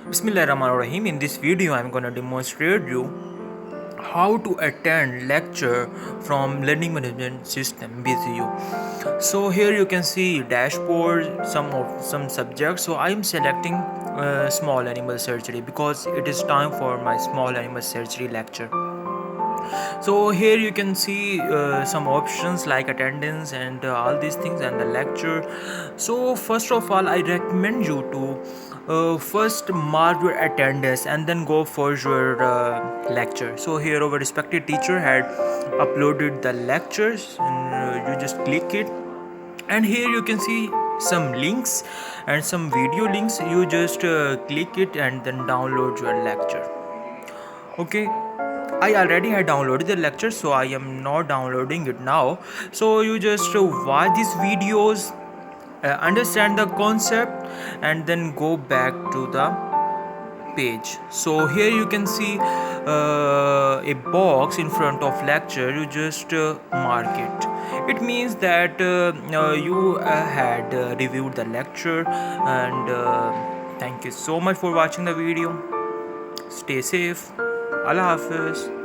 Bismillahirrahmanirrahim. In this video, I'm gonna demonstrate you how to attend lecture from learning management system with you. So here you can see dashboard, some subjects. So I'm selecting small animal surgery because it is time for my small animal surgery lecture. So here you can see some options like attendance and all these things and the lecture. So first of all, I recommend you to first mark your attendance and then go for your lecture. So here our respected teacher had uploaded the lectures, and you just click it, and here you can see some links and some video links. You just click it and then download your lecture. Okay, I already had downloaded the lecture, so I am not downloading it now. So you just watch these videos, understand the concept, and then go back to the page. So here you can see a box in front of lecture. You just mark it. It means that you had reviewed the lecture, and thank you so much for watching the video. Stay safe. Allah Hafiz.